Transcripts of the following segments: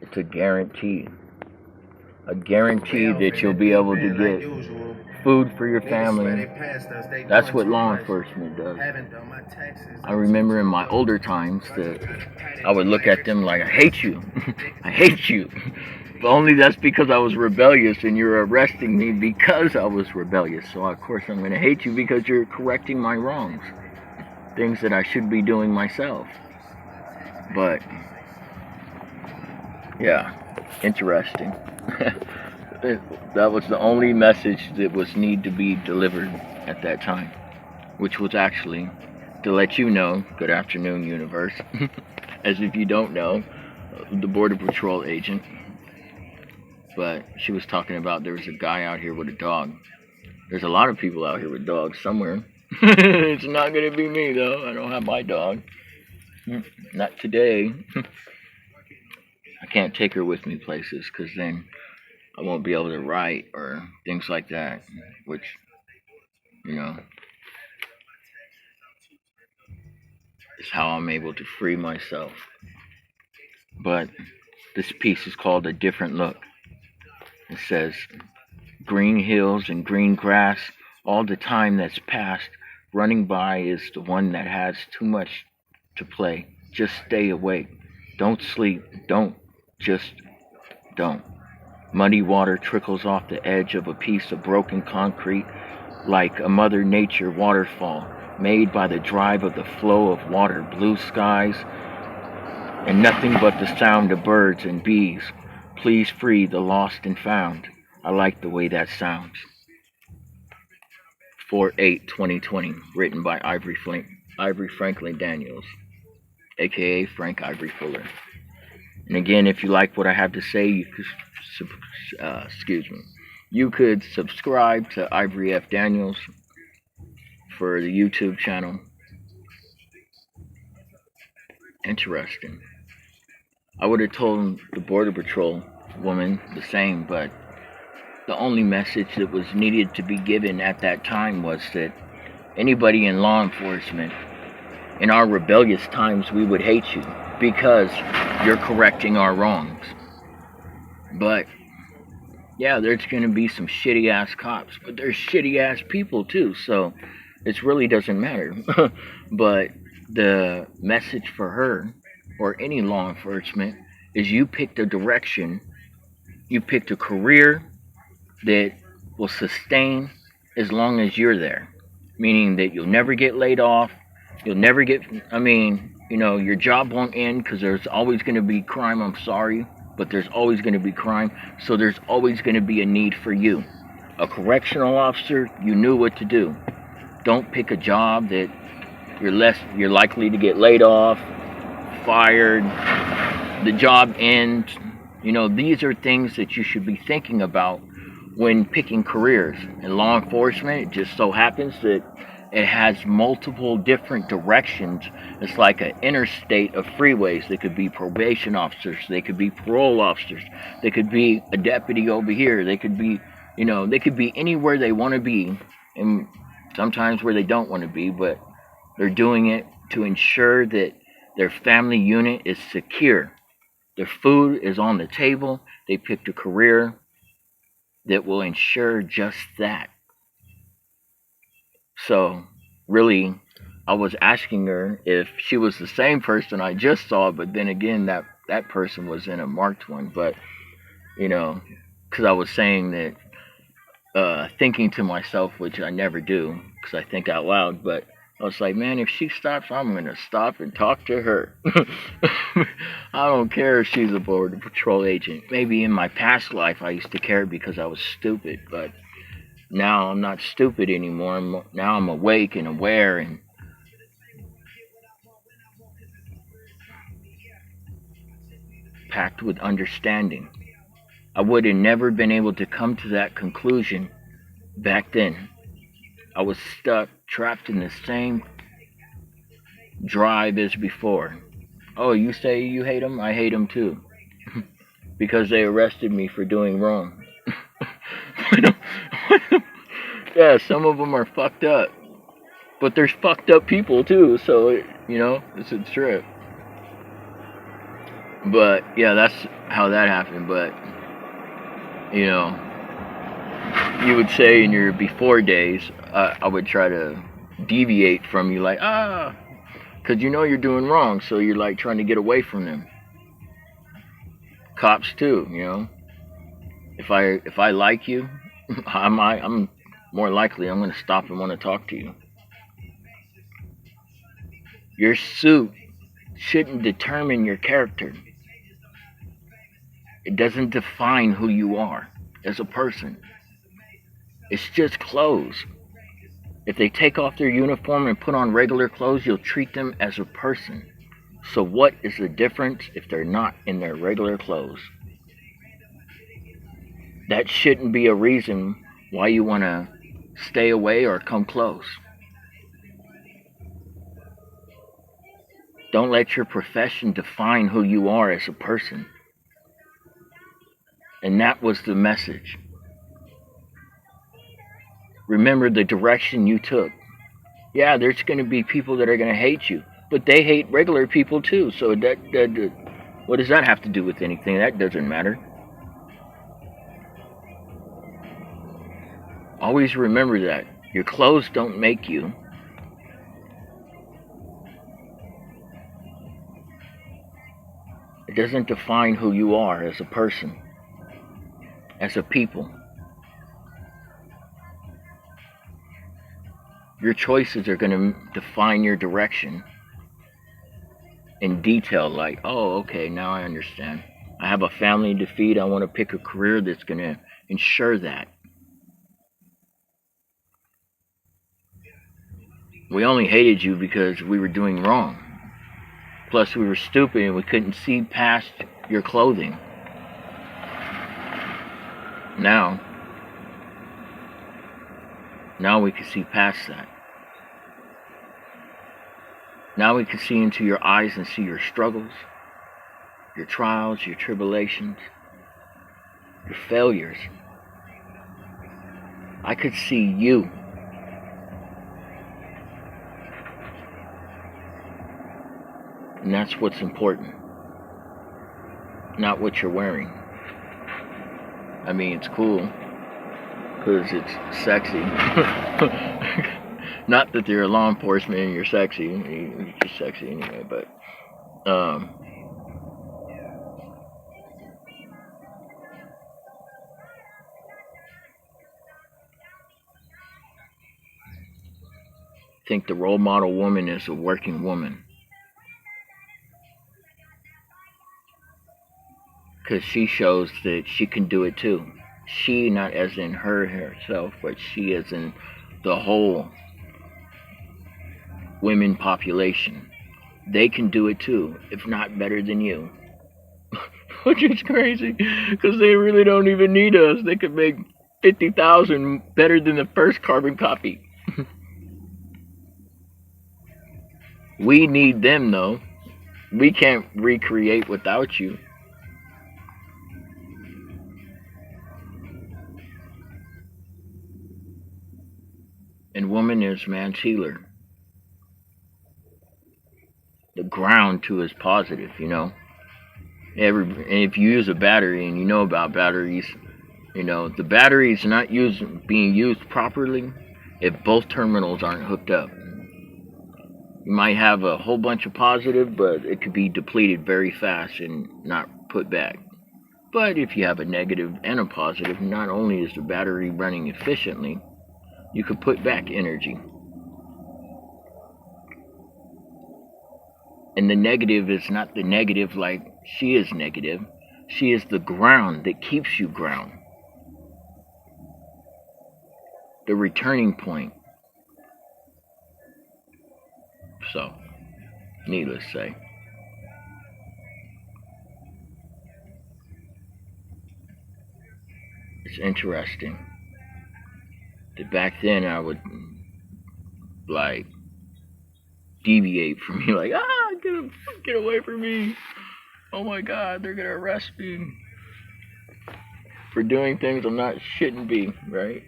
It's a guarantee. A guarantee that you'll be able to get food for your family. That's what law enforcement does. I remember in my older times that I would look at them like, I hate you. I hate you. But only that's because I was rebellious and you're arresting me because I was rebellious. So of course I'm going to hate you because you're correcting my wrongs. Things that I should be doing myself. But yeah, interesting. That was the only message that was need to be delivered at that time, which was actually to let you know, good afternoon, universe. As if you don't know, the Border Patrol agent. But she was talking about there was a guy out here with a dog. There's a lot of people out here with dogs somewhere. It's not going to be me, though. I don't have my dog. Not today. I can't take her with me places because then I won't be able to write or things like that, which, you know, is how I'm able to free myself. But this piece is called A Different Look. It says, green hills and green grass, all the time that's passed, running by is the one that has too much to play. Just stay awake. Don't sleep. Just don't. Muddy water trickles off the edge of a piece of broken concrete like a Mother Nature waterfall made by the drive of the flow of water, blue skies, and nothing but the sound of birds and bees. Please free the lost and found. I like the way that sounds. 4/8/2020, written by Ivory Franklin Daniels, aka Frank Ivory Fuller. And again, if you like what I have to say, you could subscribe to Ivory F. Daniels for the YouTube channel. Interesting. I would have told the Border Patrol woman the same, but the only message that was needed to be given at that time was that anybody in law enforcement, in our rebellious times, we would hate you because you're correcting our wrongs. But yeah, there's going to be some shitty ass cops, but there's shitty ass people too, so it really doesn't matter. But the message for her or any law enforcement is you picked a direction, you picked a career that will sustain as long as you're there. Meaning that you'll never get laid off, you'll never get, your job won't end because there's always going to be crime, I'm sorry, but there's always going to be crime, so there's always going to be a need for you. A correctional officer, you knew what to do. Don't pick a job that you're likely to get laid off, fired, the job ends. These are things that you should be thinking about when picking careers. In law enforcement, it just so happens that it has multiple different directions. It's like an interstate of freeways. They could be probation officers, they could be parole officers, they could be a deputy over here, they could be anywhere they want to be, and sometimes where they don't want to be, but they're doing it to ensure that their family unit is secure. Their food is on the table. They picked a career that will ensure just that. So, really, I was asking her if she was the same person I just saw, but then again, that person was in a marked one. But, because I was saying that, thinking to myself, which I never do, because I think out loud, but I was like, man, if she stops, I'm going to stop and talk to her. I don't care if she's a Border Patrol agent. Maybe in my past life I used to care because I was stupid, but now I'm not stupid anymore. Now I'm awake and aware and packed with understanding. I would have never been able to come to that conclusion back then. I was stuck, trapped in the same drive as before. Oh, you say you hate them? I hate them too. Because they arrested me for doing wrong. Yeah, some of them are fucked up. But there's fucked up people too, so, it's a trip. But yeah, that's how that happened. But you know, you would say in your before days, I would try to deviate from you, like because you know you're doing wrong, so you're like trying to get away from them. Cops too, you know. If I like you, I'm more likely I'm going to stop and want to talk to you. Your suit shouldn't determine your character. It doesn't define who you are as a person. It's just clothes. If they take off their uniform and put on regular clothes, you'll treat them as a person. So what is the difference if they're not in their regular clothes? That shouldn't be a reason why you want to stay away or come close. Don't let your profession define who you are as a person. And that was the message. Remember the direction you took. Yeah, there's going to be people that are going to hate you, but they hate regular people too. So what does that have to do with anything? That doesn't matter. Always remember that. Your clothes don't make you. It doesn't define who you are as a person, as a people. Your choices are going to define your direction in detail, like, oh, okay, now I understand. I have a family to feed. I want to pick a career that's going to ensure that. We only hated you because we were doing wrong. Plus, we were stupid and we couldn't see past your clothing. Now we can see past that. Now we can see into your eyes and see your struggles, your trials, your tribulations, your failures. I could see you. And that's what's important. Not what you're wearing. I mean, it's cool because it's sexy. Not that you're a law enforcement and you're sexy. You're just sexy anyway, but I think the role model woman is a working woman. Because she shows that she can do it too. She, not as in her herself, but she as in the whole women population. They can do it too, if not better than you. Which is crazy, because they really don't even need us. They could make 50,000 better than the first carbon copy. We need them though. We can't recreate without you. And woman is man's healer. The ground too is positive, you know. And if you use a battery and you know about batteries, you know the battery is not being used properly if both terminals aren't hooked up. You might have a whole bunch of positive, but it could be depleted very fast and not put back. But if you have a negative and a positive, not only is the battery running efficiently, you could put back energy. And the negative is not the negative like she is negative. She is the ground that keeps you ground. The returning point. So, needless to say. It's interesting that back then I would like deviate from you, like, get away from me. Oh my God, they're gonna arrest me for doing things I'm not shouldn't be, right?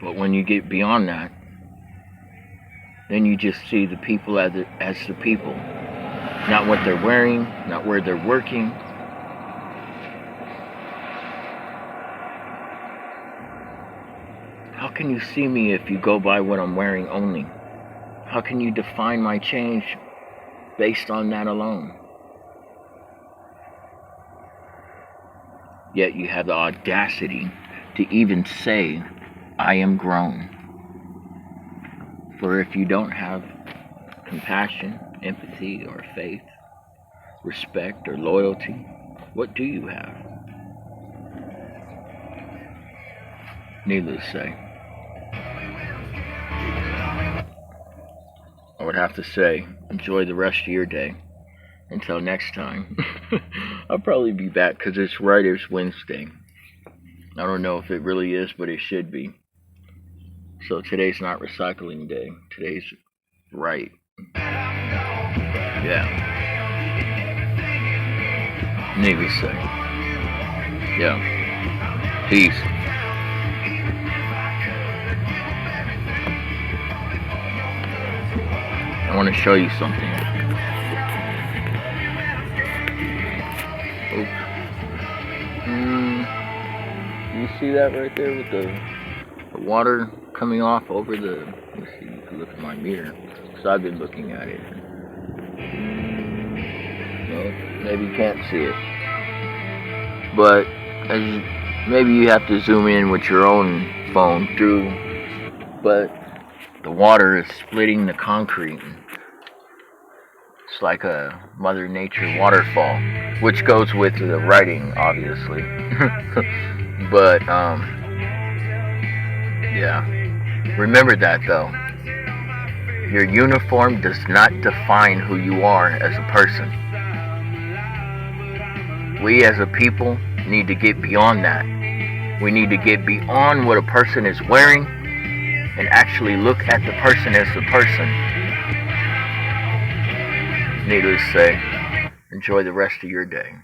But when you get beyond that, then you just see the people as the people. Not what they're wearing, not where they're working. How can you see me if you go by what I'm wearing only? How can you define my change based on that alone? Yet you have the audacity to even say, I am grown. For if you don't have compassion, empathy, or faith, respect, or loyalty, what do you have? Needless to say, I would have to say, enjoy the rest of your day. Until next time. I'll probably be back because it's Writers Wednesday. I don't know if it really is, but it should be. So today's not recycling day. Today's right. Yeah. Needless to say. Yeah. Peace. I want to show you something. Oops. You see that right there with the water coming off over the... Let's see, you can look at my mirror. Because I've been looking at it. No, maybe you can't see it. But maybe you have to zoom in with your own phone through. But the water is splitting the concrete. It's like a Mother Nature waterfall, which goes with the writing, obviously. But, yeah. Remember that, though. Your uniform does not define who you are as a person. We as a people need to get beyond that. We need to get beyond what a person is wearing and actually look at the person as the person. Needless to say, enjoy the rest of your day.